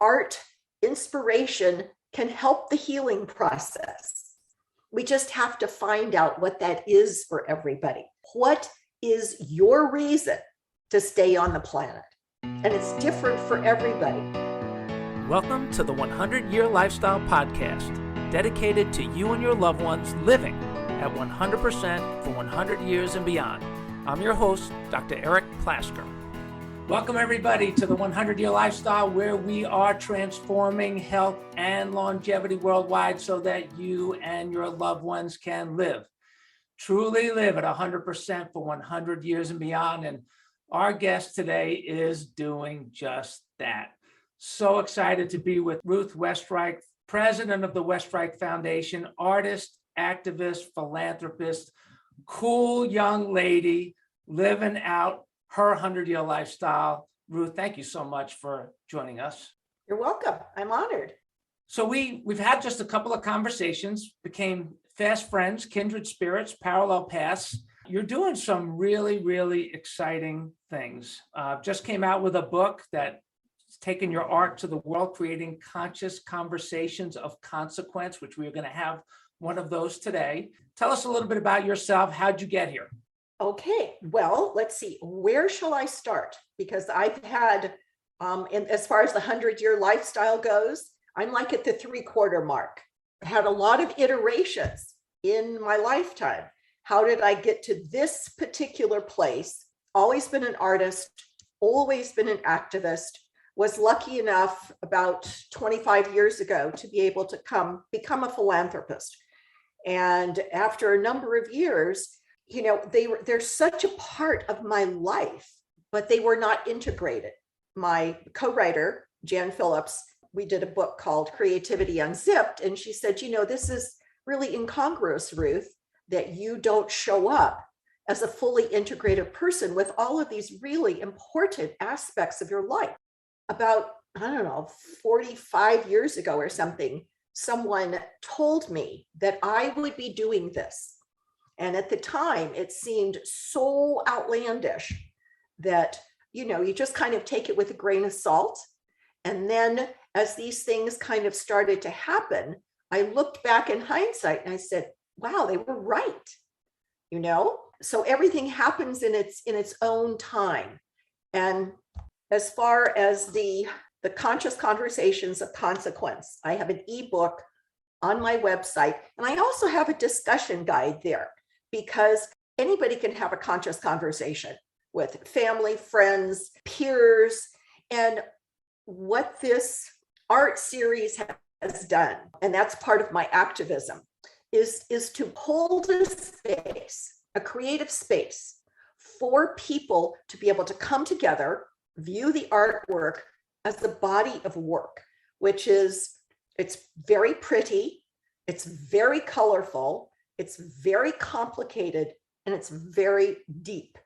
art, inspiration can help the healing process. We just have to find out what that is for everybody. What is your reason to stay on the planet? And it's different for everybody. Welcome to the 100-Year Lifestyle Podcast, dedicated to you and your loved ones living at 100% for 100 years and beyond. I'm your host, Dr. Eric Plasker. Welcome, everybody, to the 100-Year Lifestyle, where we are transforming health and longevity worldwide so that you and your loved ones can truly live at 100% for 100 years and beyond. And our guest today is doing just that. So excited to be with Ruth Westreich, president of the Westreich Foundation, artist, activist, philanthropist, cool young lady living out her 100-year lifestyle. Ruth, thank you so much for joining us. You're welcome. I'm honored. So we've had just a couple of conversations, became fast friends, kindred spirits, parallel paths. You're doing some really, really exciting things. Just came out with a book that's taken your art to the world, creating conscious conversations of consequence, which we're going to have one of those today. Tell us a little bit about yourself. How'd you get here? Okay, well, let's see. Where shall I start? Because I've had, and as far as the 100-year lifestyle goes, I'm like at the 3/4 mark. I had a lot of iterations in my lifetime. How did I get to this particular place? Always been an artist, always been an activist. Was lucky enough about 25 years ago to be able to become a philanthropist. And after a number of years, they're such a part of my life, but they were not integrated. My co-writer, Jan Phillips, we did a book called Creativity Unzipped. And she said, this is really incongruous, Ruth, that you don't show up as a fully integrated person with all of these really important aspects of your life. About, 45 years ago or something, someone told me that I would be doing this. And at the time, it seemed so outlandish that, you just kind of take it with a grain of salt. And then as these things kind of started to happen, I looked back in hindsight and I said, wow, they were right. So everything happens in its own time. And as far as the conscious conversations of consequence, I have an ebook on my website, and I also have a discussion guide there, because anybody can have a conscious conversation with family, friends, peers. And what this art series has done, and that's part of my activism, is to hold a space, a creative space for people to be able to come together, view the artwork as the body of work, which is, it's very pretty, it's very colorful, it's very complicated, and it's very deep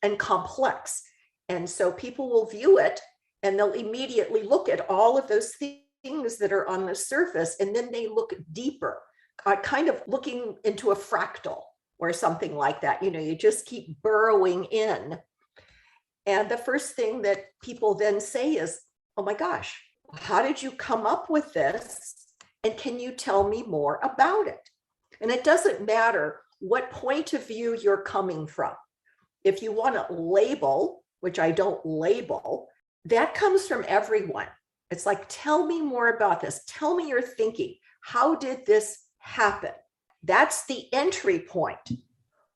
and complex. And so people will view it and they'll immediately look at all of those things that are on the surface, and then they look deeper, kind of looking into a fractal or something like that. You just keep burrowing in. And the first thing that people then say is, oh my gosh, how did you come up with this? And can you tell me more about it? And it doesn't matter what point of view you're coming from. If you want to label, which I don't label, that comes from everyone. It's like, tell me more about this. Tell me your thinking. How did this happen? That's the entry point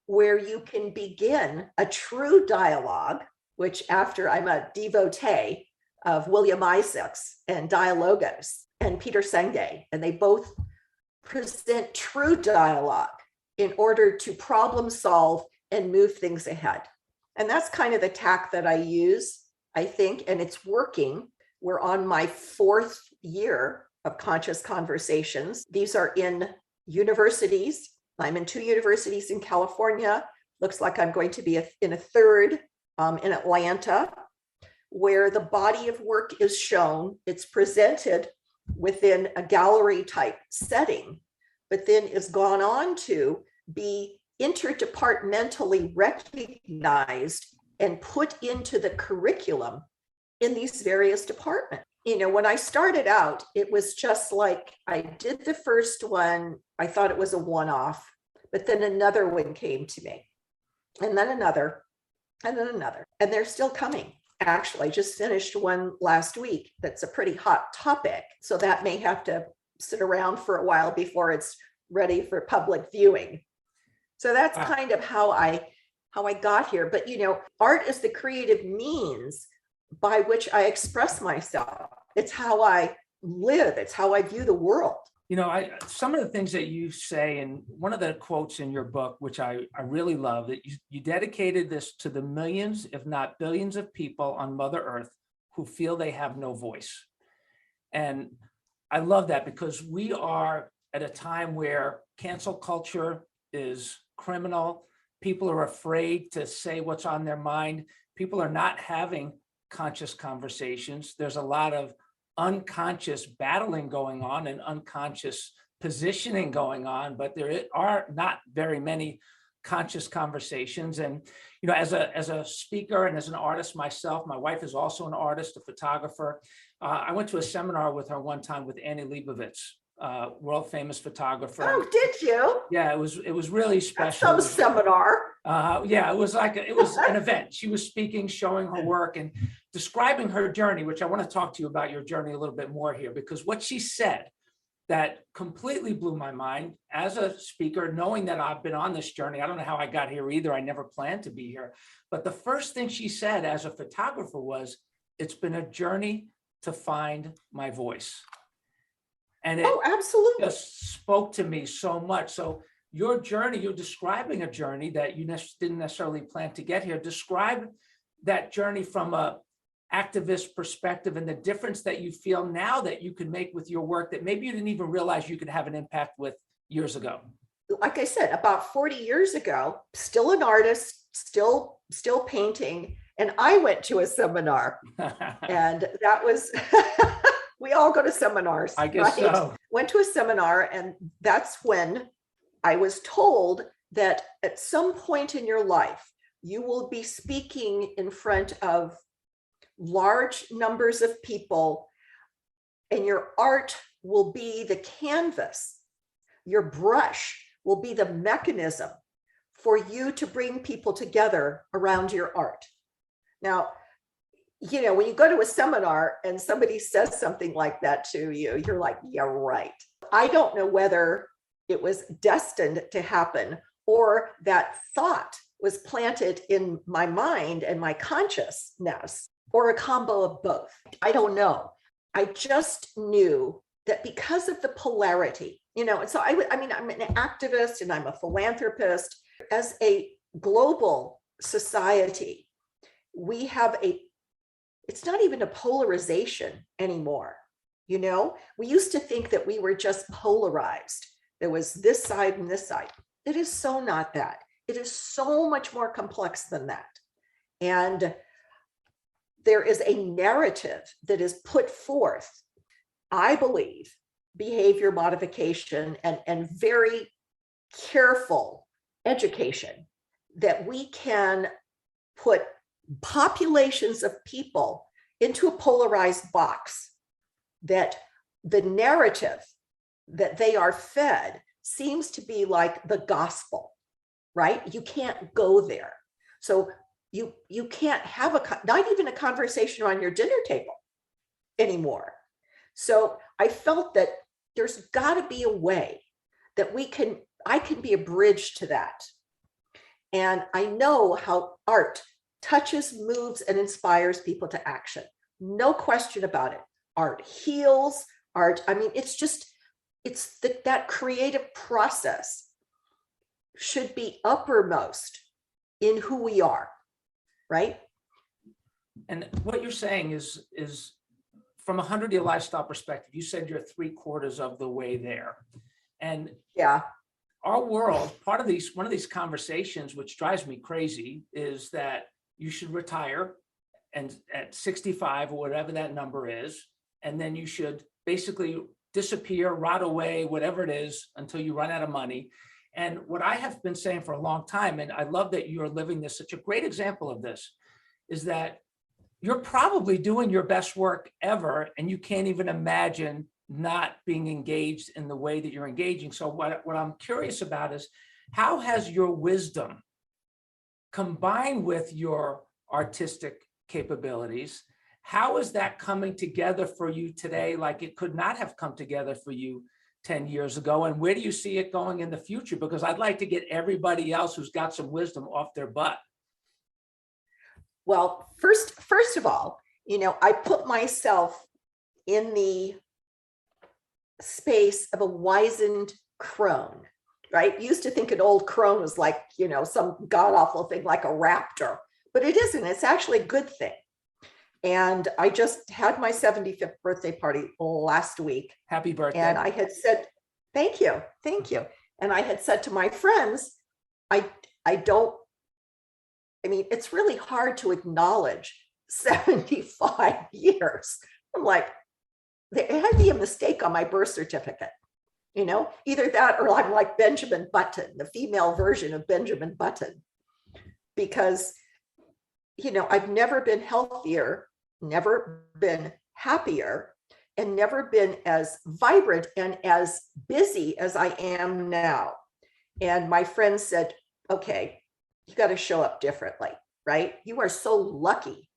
where you can begin a true dialogue, which after I'm a devotee of William Isaac's and Dialogos and Peter Senge, and they both present true dialogue in order to problem solve and move things ahead. And that's kind of the tack that I use, I think, and it's working. We're on my 4th year of conscious conversations. These are in universities. I'm in 2 universities in California. Looks like I'm going to be in a 3rd in Atlanta, where the body of work is shown. It's presented within a gallery type setting, but then is gone on to be interdepartmentally recognized and put into the curriculum in these various departments. when I started out, it was just like I did the first one. I thought it was a one-off, but then another one came to me, and then another, and then another, and they're still coming. Actually, I just finished one last week that's a pretty hot topic, so that may have to sit around for a while before it's ready for public viewing. So that's kind of how I got here. But art is the creative means by which I express myself. It's how I live. It's how I view the world. Some of the things that you say, and one of the quotes in your book, which I really love, that you dedicated this to the millions, if not billions of people on Mother Earth who feel they have no voice. And I love that because we are at a time where cancel culture is criminal. People are afraid to say what's on their mind. People are not having conscious conversations. There's a lot of unconscious battling going on and unconscious positioning going on, but there are not very many conscious conversations. And as a speaker and as an artist myself, my wife is also an artist, a photographer. I went to a seminar with her one time with Annie Leibovitz, world famous photographer. Oh, did you? Yeah, it was really special. Some seminar. Yeah, it was an event. She was speaking, showing her work and describing her journey, which I want to talk to you about your journey a little bit more here, because what she said that completely blew my mind as a speaker, knowing that I've been on this journey. I don't know how I got here either. I never planned to be here. But the first thing she said as a photographer was, it's been a journey to find my voice. And it absolutely just spoke to me so much. So your journey, you're describing a journey that you didn't necessarily plan to get here. Describe that journey from a activist perspective and the difference that you feel now that you can make with your work that maybe you didn't even realize you could have an impact with years ago. Like I said, about 40 years ago, still an artist, still painting. And I went to a seminar and that was, we all go to seminars. I guess right? So. Went to a seminar, and that's when I was told that at some point in your life, you will be speaking in front of large numbers of people, and your art will be the canvas. Your brush will be the mechanism for you to bring people together around your art. Now, when you go to a seminar and somebody says something like that to you, you're like, yeah, right. I don't know whether it was destined to happen or that thought was planted in my mind and my consciousness, or a combo of both. I don't know. I just knew that because of the polarity, and so I'm an activist and I'm a philanthropist. As a global society, we have it's not even a polarization anymore. We used to think that we were just polarized. There was this side and this side. It is so not that. It is so much more complex than that. And there is a narrative that is put forth, I believe, behavior modification and very careful education, that we can put populations of people into a polarized box, that the narrative that they are fed seems to be like the gospel, right? You can't go there. So you can't have not even a conversation around your dinner table anymore. So I felt that there's got to be a way that I can be a bridge to that. And I know how art touches, moves, and inspires people to action. No question about it. Art heals, it's that creative process should be uppermost in who we are, right? And what you're saying is from 100-year lifestyle perspective, you said you're 3/4 of the way there. And yeah, our world, one of these conversations, which drives me crazy, is that you should retire and at 65 or whatever that number is, and then you should basically disappear, rot away, whatever it is, until you run out of money. And what I have been saying for a long time, and I love that you're living this, such a great example of this, is that you're probably doing your best work ever, and you can't even imagine not being engaged in the way that you're engaging. So what I'm curious about is, how has your wisdom combined with your artistic capabilities, how is that coming together for you today like it could not have come together for you 10 years ago? And where do you see it going in the future? Because I'd like to get everybody else who's got some wisdom off their butt. Well, first of all, I put myself in the space of a wizened crone, right? Used to think an old crone was like, some god-awful thing like a raptor, but it isn't. It's actually a good thing. And I just had my 75th birthday party last week. Happy birthday. And I had said, thank you. And I had said to my friends, it's really hard to acknowledge 75 years. I'm like, there had to be a mistake on my birth certificate, either that or I'm like Benjamin Button, the female version of Benjamin Button, because, I've never been healthier, never been happier, and never been as vibrant and as busy as I am now. And my friend said, okay, you got to show up differently, right? You are so lucky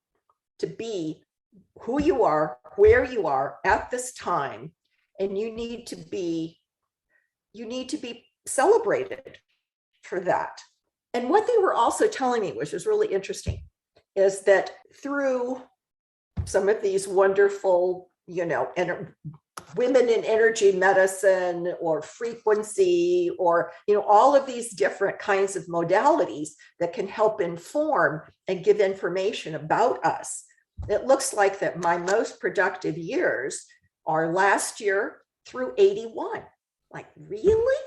to be who you are, where you are at this time, and you need to be celebrated for that. And what they were also telling me, which was really interesting, is that through some of these wonderful, and women in energy medicine or frequency or, all of these different kinds of modalities that can help inform and give information about us. It looks like that my most productive years are last year through 81. Like, really?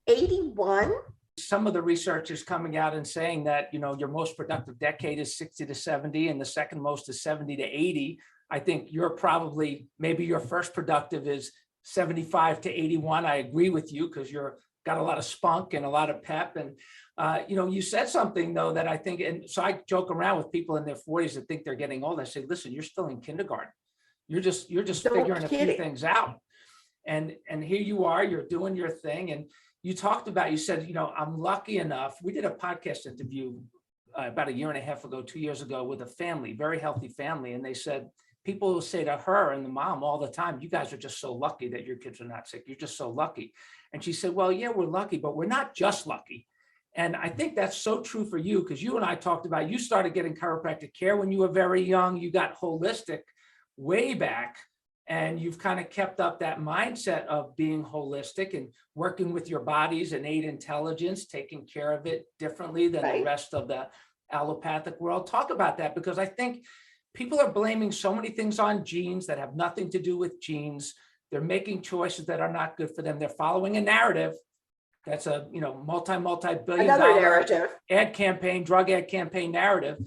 81? Some of the research is coming out and saying that, your most productive decade is 60 to 70, and the second most is 70 to 80. I think you're probably, maybe your first productive is 75 to 81. I agree with you because you're got a lot of spunk and a lot of pep. And, you said something though that I think, and so I joke around with people in their 40s that think they're getting old. I say, listen, you're still in kindergarten. You're just figuring a few things out. And here you are, you're doing your thing. And you talked about, you said, I'm lucky enough. We did a podcast interview about a year and a half ago, 2 years ago, with a family, very healthy family. And they said, people will say to her and the mom all the time, you guys are just so lucky that your kids are not sick. You're just so lucky. And she said, well, yeah, we're lucky, but we're not just lucky. And I think that's so true for you, because you and I talked about, you started getting chiropractic care when you were very young. You got holistic way back, and you've kind of kept up that mindset of being holistic and working with your body's innate intelligence, taking care of it differently than the rest of the allopathic world. Talk about that, because I think people are blaming so many things on genes that have nothing to do with genes. They're making choices that are not good for them. They're following a narrative that's a multi-billion dollar narrative ad campaign, drug ad campaign narrative.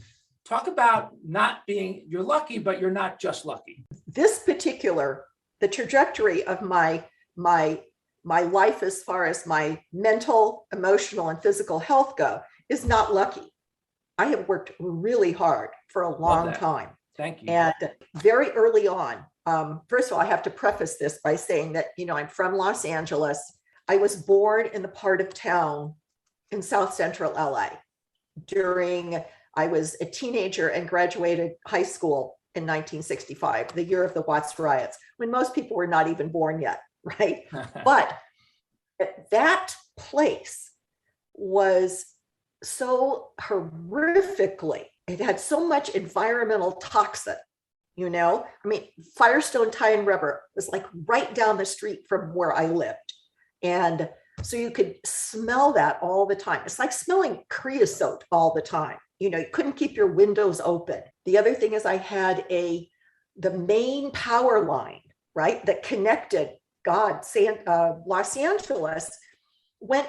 Talk about not being, you're lucky, but you're not just lucky. The trajectory of my life as far as my mental, emotional, and physical health go is not lucky. I have worked really hard for a long time. Thank you. And very early on, first of all, I have to preface this by saying that, I'm from Los Angeles. I was born in the part of town in South Central LA I was a teenager and graduated high school in 1965, the year of the Watts riots, when most people were not even born yet, right? But that place was so horrifically, it had so much environmental toxin, Firestone Tire and Rubber was like right down the street from where I lived. And so you could smell that all the time. It's like smelling creosote all the time. You couldn't keep your windows open. The other thing is I had the main power line, right, that connected Los Angeles it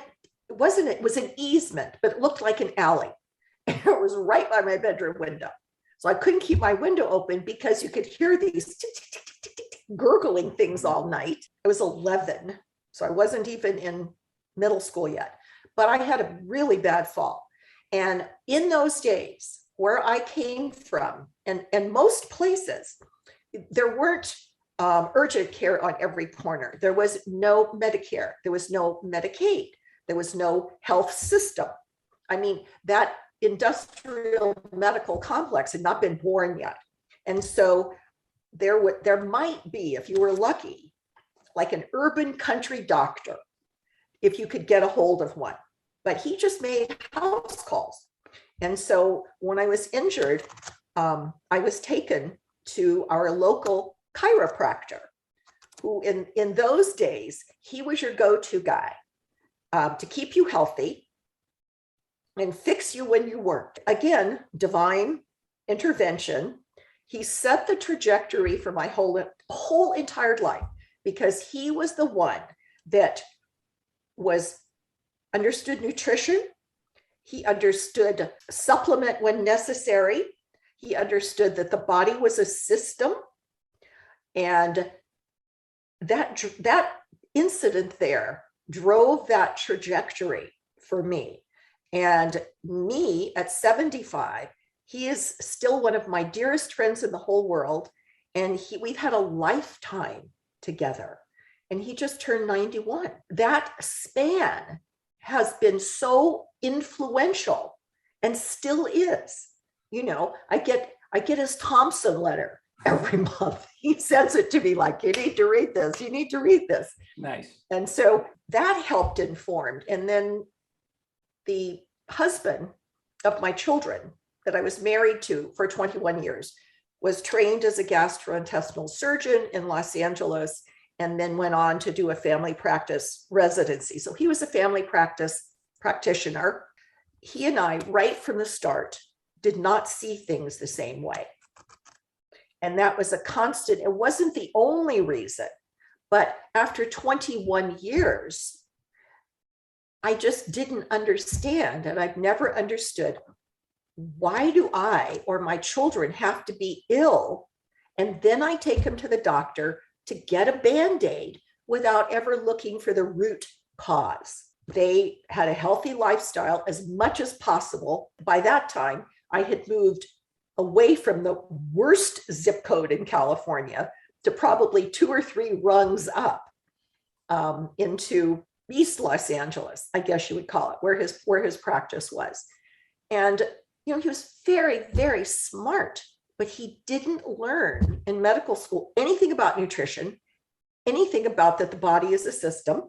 was an easement, but it looked like an alley. And it was right by my bedroom window. So I couldn't keep my window open because you could hear these gurgling things all night. I was 11, so I wasn't even in middle school yet, but I had a really bad fall. And in those days, where I came from, and most places, there weren't urgent care on every corner. There was no Medicare. There was no Medicaid. There was no health system. I mean, that industrial medical complex had not been born yet. And so there might be, if you were lucky, like an urban country doctor, if you could get a hold of one. But he just made house calls. And so when I was injured, I was taken to our local chiropractor, who in those days, he was your go-to guy to keep you healthy and fix you when you weren't. Again, divine intervention. He set the trajectory for my whole entire life, because he was the one that understood nutrition. He understood supplement when necessary. He understood that the body was a system. And that incident there drove that trajectory for me. And me at 75, he is still one of my dearest friends in the whole world. And we've had a lifetime together. And he just turned 91. That span has been so influential and still is. You know, I get his Thompson letter every month. He sends it to me like, you need to read this. You need to read this. Nice. And so that helped inform. And then the husband of my children that I was married to for 21 years was trained as a gastrointestinal surgeon in Los Angeles, and then went on to do a family practice residency. So he was a family practice practitioner. He and I, right from the start, did not see things the same way. And that was a constant. It wasn't the only reason, but after 21 years, I just didn't understand. And I've never understood, why do I or my children have to be ill? And then I take them to the doctor to get a Band-Aid without ever looking for the root cause. They had a healthy lifestyle as much as possible. By that time, I had moved away from the worst zip code in California to probably 2 or 3 rungs up into East Los Angeles, I guess you would call it, where his practice was. And you know, he was very, very smart, but he didn't learn in medical school anything about nutrition, anything about that the body is a system.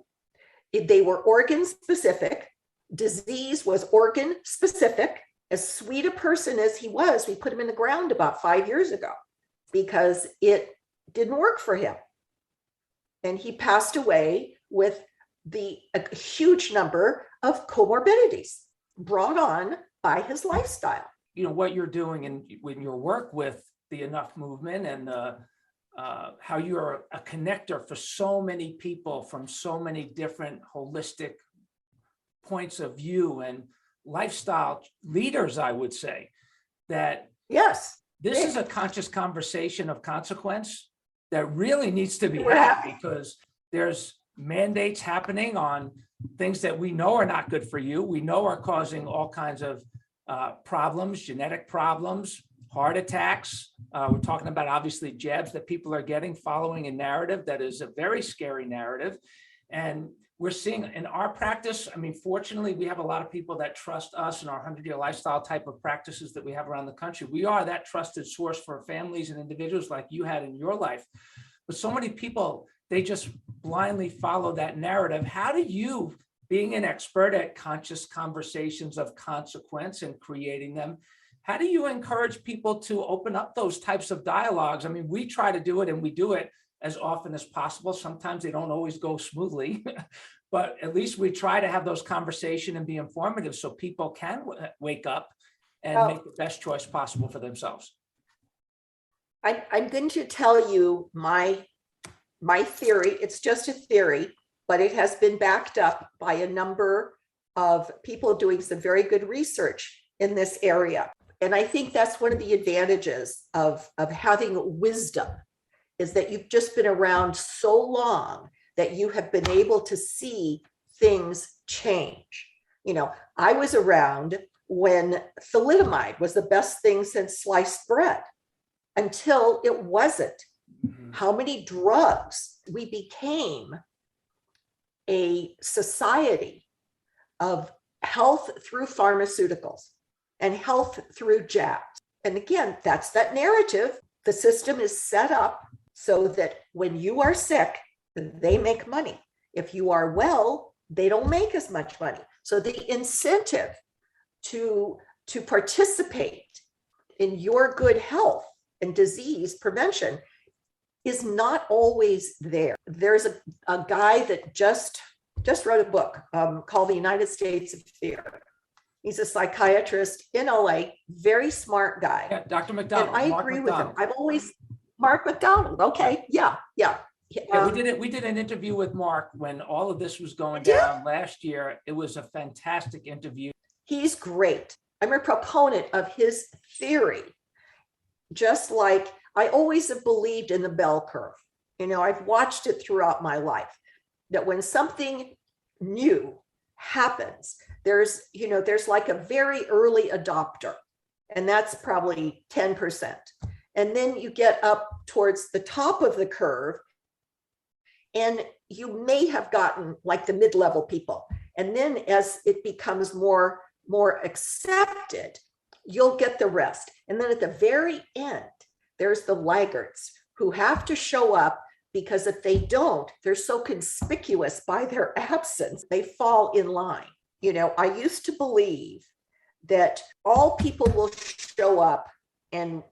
They were organ specific. Disease was organ specific. As sweet a person as he was, we put him in the ground about 5 years ago because it didn't work for him. And he passed away with a huge number of comorbidities brought on by his lifestyle. You know, what you're doing in your work with the Enough movement, and how you're a connector for so many people from so many different holistic points of view and lifestyle leaders, I would say, that yes, this is a conscious conversation of consequence that really needs to be had, because there's mandates happening on things that we know are not good for you. We know are causing all kinds of problems, genetic problems, heart attacks. We're talking about obviously jabs that people are getting following a narrative that is a very scary narrative. And we're seeing in our practice, I mean, fortunately, we have a lot of people that trust us in our 100-year lifestyle type of practices that we have around the country. We are that trusted source for families and individuals like you had in your life. But so many people, they just blindly follow that narrative. How do you, being an expert at conscious conversations of consequence and creating them, how do you encourage people to open up those types of dialogues? I mean, we try to do it, and we do it as often as possible. Sometimes they don't always go smoothly, but at least we try to have those conversations and be informative so people can wake up and make the best choice possible for themselves. I'm going to tell you my theory. It's just a theory, but it has been backed up by a number of people doing some very good research in this area. And I think that's one of the advantages of having wisdom, is that you've just been around so long that you have been able to see things change. You know, I was around when thalidomide was the best thing since sliced bread until it wasn't. How many drugs? We became a society of health through pharmaceuticals and health through jabs. And again, that's that narrative. The system is set up so that when you are sick, they make money. If you are well, they don't make as much money. So the incentive to participate in your good health and disease prevention is not always there. There's a guy that just wrote a book called The United States of Fear. He's a psychiatrist in LA, very smart guy. Yeah, Dr. McDonald. And I Mark agree McDonald. with him. I've always, Mark McDonald. Okay. Yeah. Yeah, we did an interview with Mark when all of this was going down last year. It was a fantastic interview. He's great. I'm a proponent of his theory. Just like I always have believed in the bell curve. I've watched it throughout my life, that when something new happens, there's like a very early adopter, and that's probably 10%. And then you get up towards the top of the curve, and you may have gotten like the mid-level people. And then as it becomes more accepted, you'll get the rest. And then at the very end, there's the laggards who have to show up, because if they don't, they're so conspicuous by their absence, they fall in line. I used to believe that all people will show up and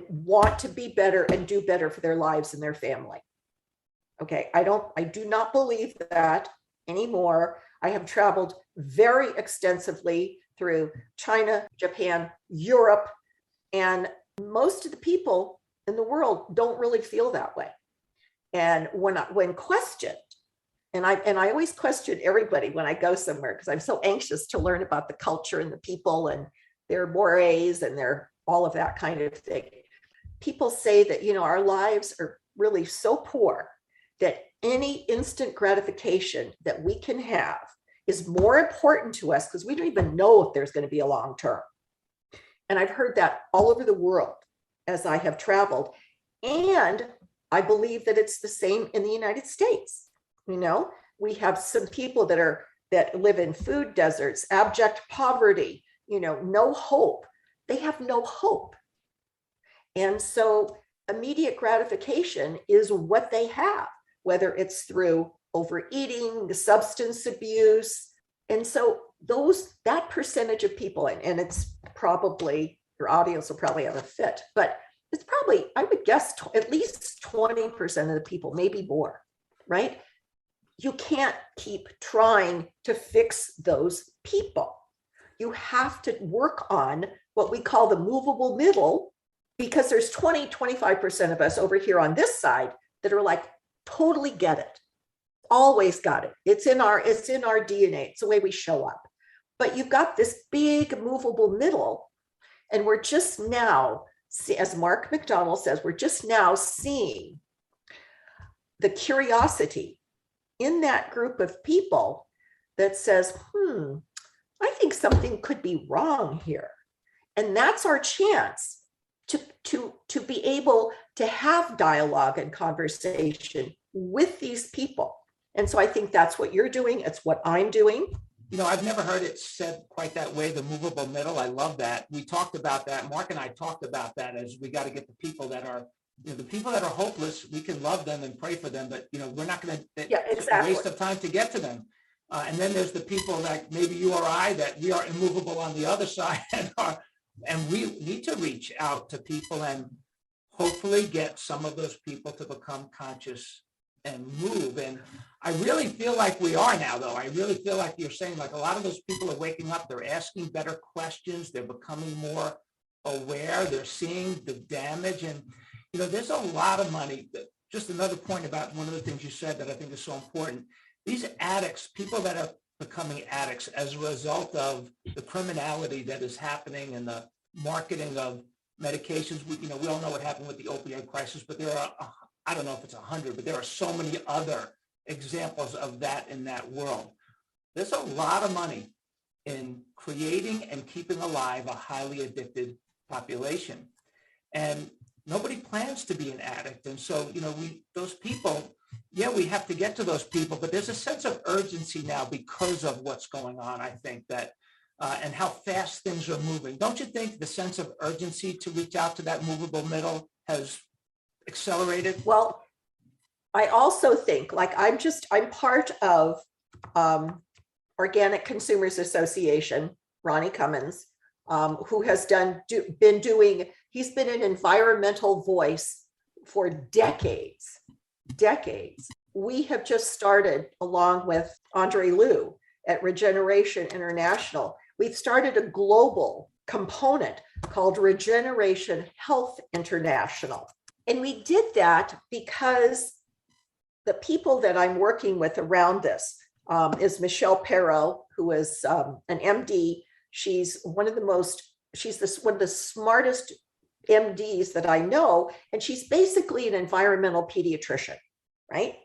want to be better and do better for their lives and their family. Okay, I do not believe that anymore. I have traveled very extensively through China, Japan, Europe, and most of the people in the world don't really feel that way. And when questioned, and I always question everybody when I go somewhere, because I'm so anxious to learn about the culture and the people and their mores and their all of that kind of thing. People say that, our lives are really so poor that any instant gratification that we can have is more important to us, because we don't even know if there's going to be a long term. And I've heard that all over the world as I have traveled. And I believe that it's the same in the United States. We have some people that live in food deserts, abject poverty, no hope. They have no hope. And so immediate gratification is what they have, whether it's through overeating, substance abuse. And so that percentage of people, and it's probably, your audience will probably have a fit, but it's probably, I would guess, at least 20% of the people, maybe more, right? You can't keep trying to fix those people. You have to work on what we call the movable middle, because there's 20-25% of us over here on this side that are like, totally get it, always got it. It's in our DNA. It's the way we show up. But you've got this big movable middle, and we're just now, as Mark McDonald says, we're just now seeing the curiosity in that group of people that says, I think something could be wrong here. And that's our chance to be able to have dialogue and conversation with these people. And so I think that's what you're doing. It's what I'm doing. I've never heard it said quite that way, the movable middle. I love that. We talked about that. Mark and I talked about that, as we got to get the people that are, the people that are hopeless. We can love them and pray for them, but we're not going to, it's a waste of time to get to them. And then there's the people that maybe you or I, that we are immovable on the other side, and we need to reach out to people and hopefully get some of those people to become conscious and move. And I really feel like we are now, though. I really feel like you're saying, like, a lot of those people are waking up. They're asking better questions. They're becoming more aware. They're seeing the damage. And, there's a lot of money. Just another point about one of the things you said that I think is so important. These addicts, people that are becoming addicts as a result of the criminality that is happening and the marketing of medications. We all know what happened with the opioid crisis, but there are, I don't know if it's 100, but there are so many other examples of that in that world. There's a lot of money in creating and keeping alive a highly addicted population. And nobody plans to be an addict. And so, those people, we have to get to those people, but there's a sense of urgency now because of what's going on, I think, that and how fast things are moving. Don't you think the sense of urgency to reach out to that movable middle has accelerated? Well, I also think, like, I'm part of Organic Consumers Association, Ronnie Cummins, who has he's been an environmental voice for decades. We have just started, along with Andre Liu at Regeneration International, we've started a global component called Regeneration Health International. And we did that because the people that I'm working with around this is Michelle Perot, who is an MD. She's one of the smartest MDs that I know. And she's basically an environmental pediatrician, right?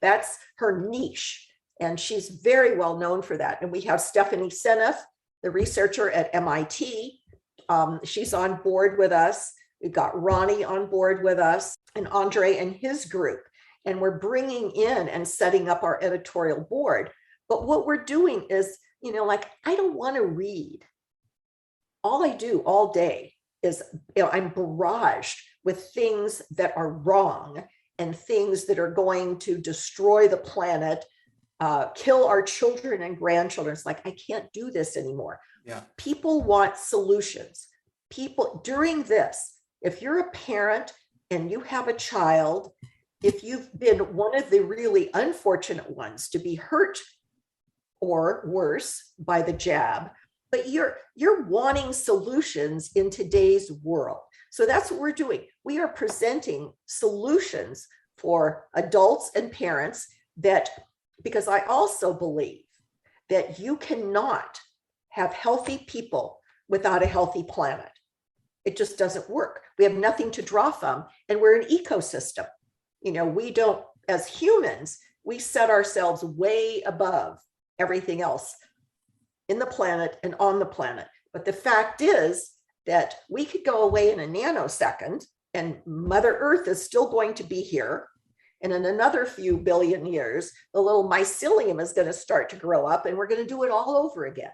That's her niche. And she's very well known for that. And we have Stephanie Seneff, the researcher at MIT. She's on board with us. We've got Ronnie on board with us and Andre and his group. And we're bringing in and setting up our editorial board. But what we're doing is, I don't want to read. All I do all day is, I'm barraged with things that are wrong and things that are going to destroy the planet, kill our children and grandchildren. It's like, I can't do this anymore. Yeah. People want solutions. People during this, if you're a parent and you have a child, if you've been one of the really unfortunate ones to be hurt or worse by the jab, but you're wanting solutions in today's world. So that's what we're doing. We are presenting solutions for adults and parents because I also believe that you cannot have healthy people without a healthy planet. It just doesn't work. We have nothing to draw from, and we're an ecosystem. We don't, as humans, we set ourselves way above everything else in the planet and on the planet. But the fact is that we could go away in a nanosecond and Mother Earth is still going to be here. And in another few billion years, the little mycelium is going to start to grow up and we're going to do it all over again.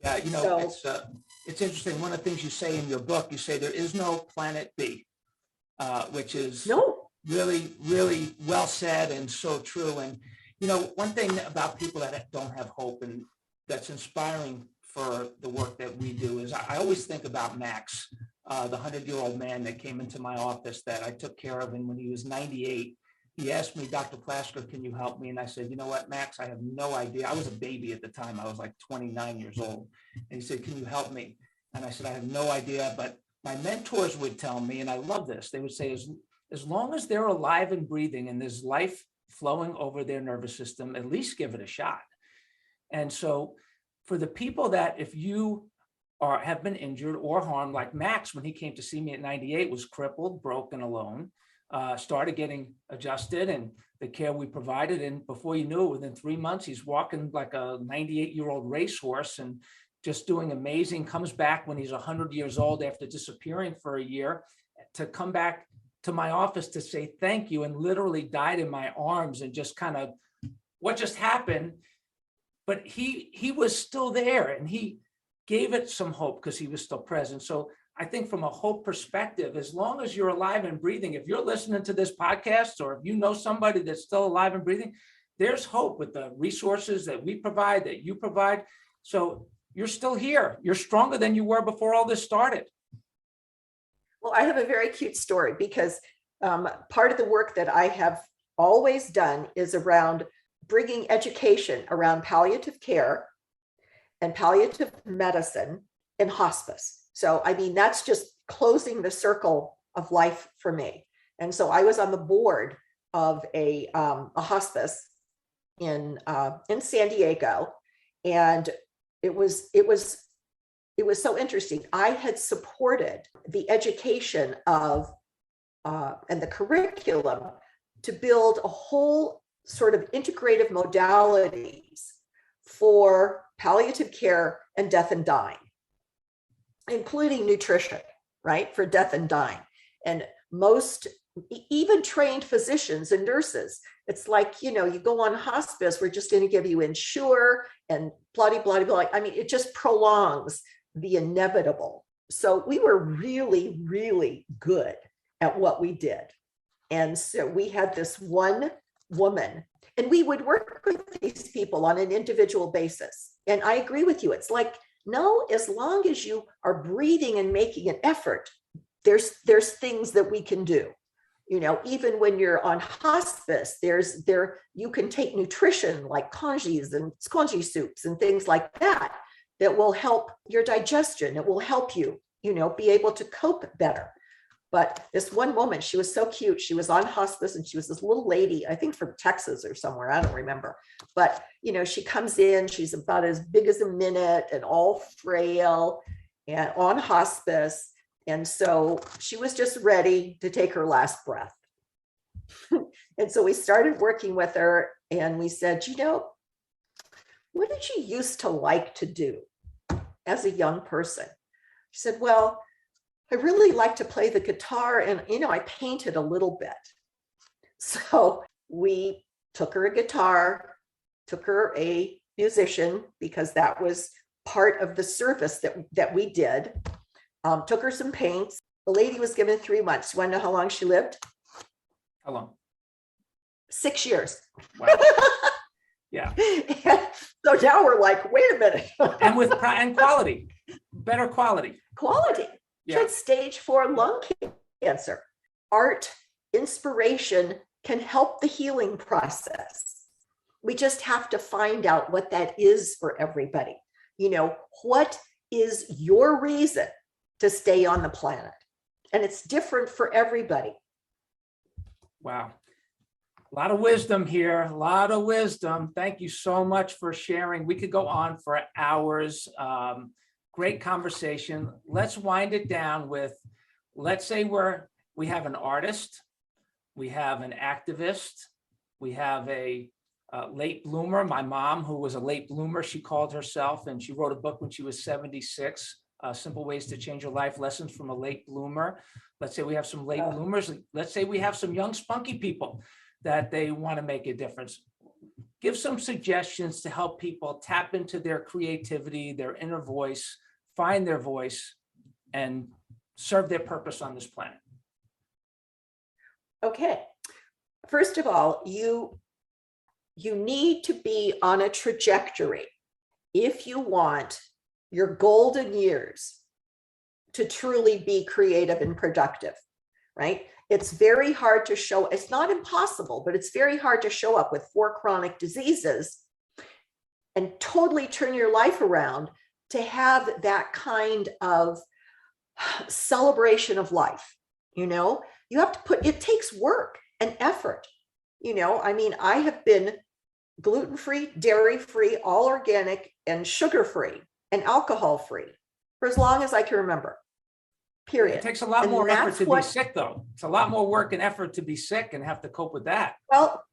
Yeah, it's interesting. One of the things you say in your book, you say there is no planet B, which is really, really well said and so true. And, one thing about people that don't have hope and that's inspiring for the work that we do is I always think about Max, the 100-year-old man that came into my office that I took care of. And when he was 98, he asked me, Dr. Plasker, can you help me? And I said, you know what, Max, I have no idea. I was a baby at the time. I was like 29 years old. And he said, can you help me? And I said, I have no idea. But my mentors would tell me, and I love this, they would say, as long as they're alive and breathing and there's life flowing over their nervous system, at least give it a shot. And so for the people that if you have been injured or harmed, like Max, when he came to see me at 98, was crippled, broken, alone, started getting adjusted and the care we provided. And before you knew it, within 3 months, he's walking like a 98-year-old racehorse and just doing amazing, comes back when he's 100 years old after disappearing for a year to come back to my office to say thank you, and literally died in my arms and just kind of, what just happened? But he was still there and he gave it some hope because he was still present. So I think from a hope perspective, as long as you're alive and breathing, if you're listening to this podcast or if you know somebody that's still alive and breathing, there's hope with the resources that we provide, that you provide. So you're still here. You're stronger than you were before all this started. Well, I have a very cute story because part of the work that I have always done is around bringing education around palliative care and palliative medicine and hospice. So, that's just closing the circle of life for me. And so I was on the board of a hospice in San Diego, and it was so interesting. I had supported the education of and the curriculum to build a whole sort of integrative modalities for palliative care, and death and dying, including nutrition, right? For death and dying. And most, even trained physicians and nurses, it's like, you go on hospice, we're just going to give you Ensure and blah, blah, blah. I mean, it just prolongs the inevitable. So we were really, really good at what we did. And so we had this one woman, and we would work with these people on an individual basis. And I agree with you. It's like, no, as long as you are breathing and making an effort, there's things that we can do. Even when you're on hospice, you can take nutrition like congees and spongy soups and things like that will help your digestion. It will help you, be able to cope better. But this one woman, she was so cute. She was on hospice, and she was this little lady, I think from Texas or somewhere, I don't remember. But, she comes in, she's about as big as a minute and all frail and on hospice. And so she was just ready to take her last breath. And so we started working with her, and we said, what did you used to like to do as a young person? She said, well, I really like to play the guitar, and, I painted a little bit. So we took her a guitar, took her a musician, because that was part of the service that we did. Took her some paints. The lady was given 3 months. You want to know how long she lived? How long? 6 years. Wow. Yeah. So now we're like, wait a minute. and quality, better quality. Quality. Yeah. She had stage 4 lung cancer. Art, inspiration can help the healing process. We just have to find out what that is for everybody. What is your reason to stay on the planet? And it's different for everybody. Wow. A lot of wisdom here, a lot of wisdom. Thank you so much for sharing. We could go on for hours. Great conversation. Let's wind it down with, let's say we have an artist, we have an activist, we have a late bloomer. My mom, who was a late bloomer, she called herself, and she wrote a book when she was 76. Simple Ways to Change Your Life, Lessons from a Late Bloomer. Let's say we have some late bloomers. Let's say we have some young, spunky people that they want to make a difference. Give some suggestions to help people tap into their creativity, their inner voice, find their voice, and serve their purpose on this planet. Okay. First of all, you need to be on a trajectory if you want your golden years to truly be creative and productive, right? It's very hard to show, it's not impossible, but it's very hard to show up with 4 chronic diseases and totally turn your life around to have that kind of celebration of life. You have to it takes work and effort. I have been gluten-free, dairy-free, all organic, and sugar-free and alcohol-free for as long as I can remember, period. It takes a lot more effort to be sick, though. It's a lot more work and effort to be sick and have to cope with that. Well,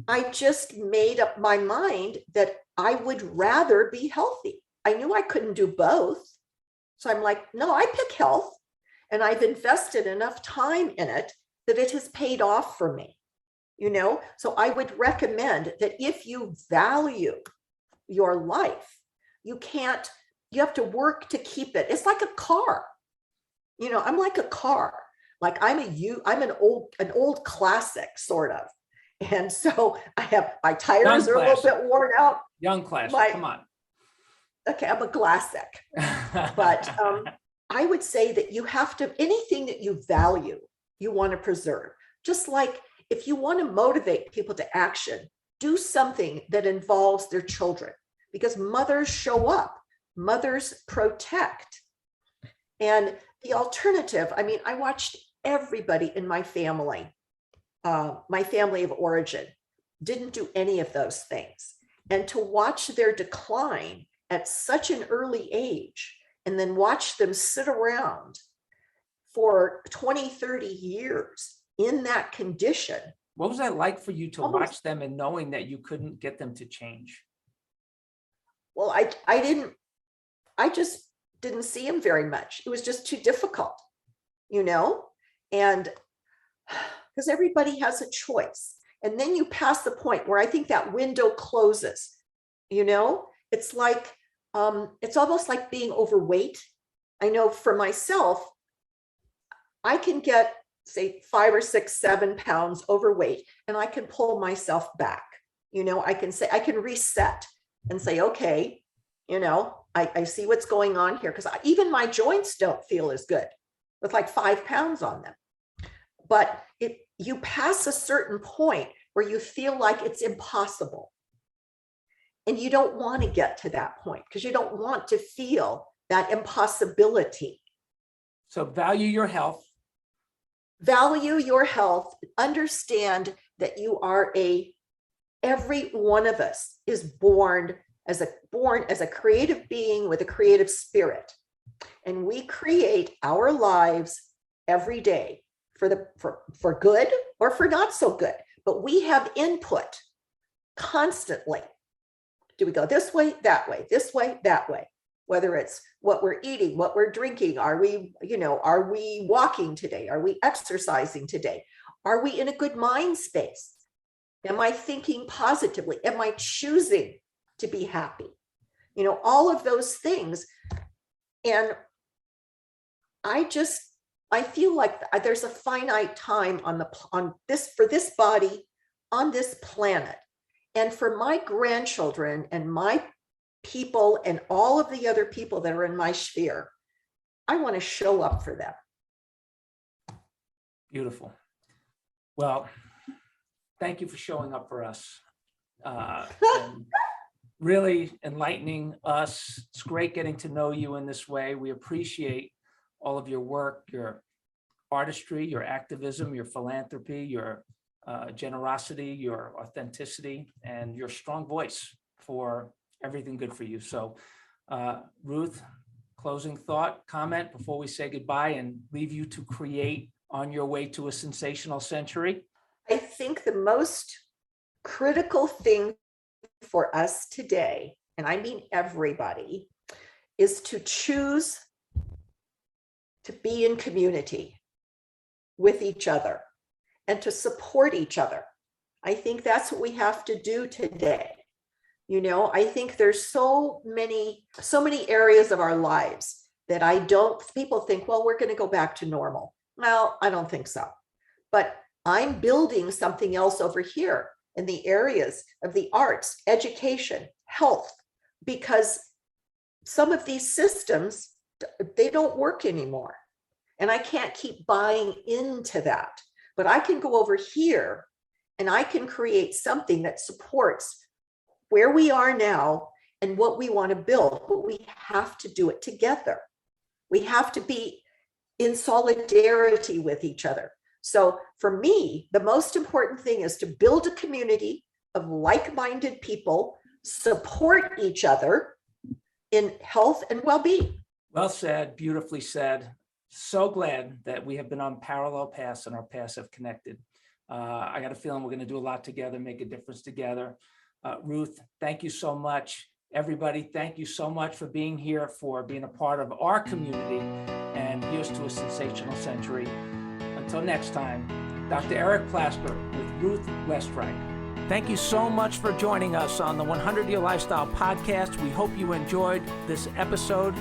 I just made up my mind that I would rather be healthy. I knew I couldn't do both. So I'm like, no, I pick health, and I've invested enough time in it that it has paid off for me. So I would recommend that if you value your life, you have to work to keep it. It's like a car. I'm like a car. Like I'm an old classic sort of. And so my tires are a little bit worn out. Young classic, come on. Okay, I'm a classic. But I would say that you have to, anything that you value, you want to preserve. Just like if you want to motivate people to action, do something that involves their children, because mothers show up, mothers protect. And the alternative, I watched everybody in my family of origin, didn't do any of those things. And to watch their decline at such an early age, and then watch them sit around for 20, 30 years in that condition. What was that like for you to watch them and knowing that you couldn't get them to change? Well, I just didn't see him very much. It was just too difficult, and because everybody has a choice. And then you pass the point where I think that window closes, it's like, it's almost like being overweight. I know for myself, I can get, say, 5 or 6, 7 pounds overweight, and I can pull myself back. I can reset and say, okay, I see what's going on here, because even my joints don't feel as good with like 5 pounds on them. But you pass a certain point where you feel like it's impossible. And you don't want to get to that point because you don't want to feel that impossibility. So value your health. Value your health. Understand that every one of us is born as a creative being with a creative spirit. And we create our lives every day for good or for not so good. But we have input constantly. Do we go this way, that way, this way, that way? Whether it's what we're eating, what we're drinking, are we walking today? Are we exercising today? Are we in a good mind space? Am I thinking positively? Am I choosing to be happy? All of those things. And I feel like there's a finite time for this body on this planet. And for my grandchildren and my people and all of the other people that are in my sphere, I want to show up for them. Beautiful. Well, thank you for showing up for us. And really enlightening us. It's great getting to know you in this way. We appreciate all of your work, your artistry, your activism, your philanthropy, your generosity, your authenticity, and your strong voice for everything good for you. So, Ruth, closing thought, comment before we say goodbye and leave you to create on your way to a sensational century? I think the most critical thing for us today, and I mean everybody, is to choose to be in community with each other and to support each other. I think that's what we have to do today. I think there's so many areas of our lives that people think, well, we're going to go back to normal. Well, I don't think so. But I'm building something else over here in the areas of the arts, education, health, because some of these systems, they don't work anymore. And I can't keep buying into that. But I can go over here and I can create something that supports where we are now and what we want to build. But we have to do it together. We have to be in solidarity with each other. So for me, the most important thing is to build a community of like-minded people, support each other in health and well-being. Well said, beautifully said. So glad that we have been on parallel paths and our paths have connected. I got a feeling we're going to do a lot together, make a difference together. Ruth, thank you so much. Everybody, thank you so much for being here, for being a part of our community, and here's to a sensational century. Until next time, Dr. Eric Plasker with Ruth Westreich. Thank you so much for joining us on the 100-Year Lifestyle Podcast. We hope you enjoyed this episode.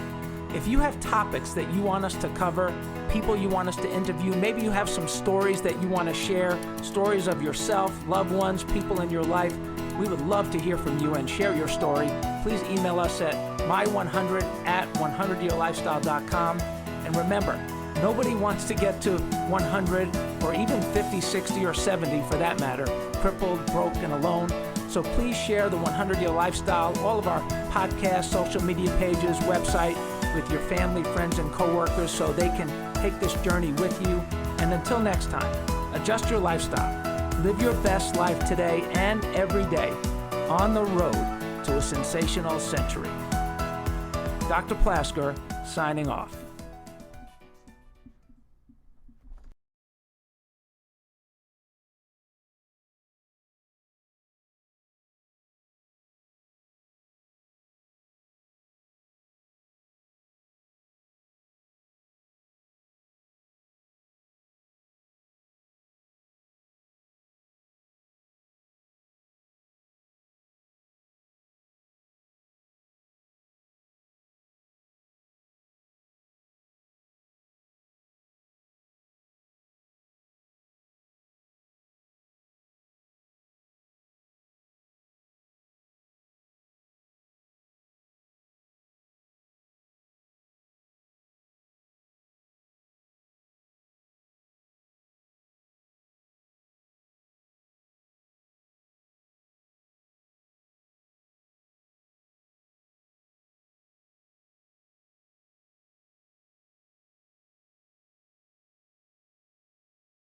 If you have topics that you want us to cover, people you want us to interview, maybe you have some stories that you want to share, stories of yourself, loved ones, people in your life, we would love to hear from you and share your story. Please email us at my100@100yearlifestyle.com. And remember, nobody wants to get to 100 or even 50, 60, or 70 for that matter, crippled, broke, and alone. So please share the 100-Year Lifestyle, all of our podcasts, social media pages, website with your family, friends, and coworkers so they can take this journey with you. And until next time, adjust your lifestyle. Live your best life today and every day on the road to a sensational century. Dr. Plasker signing off.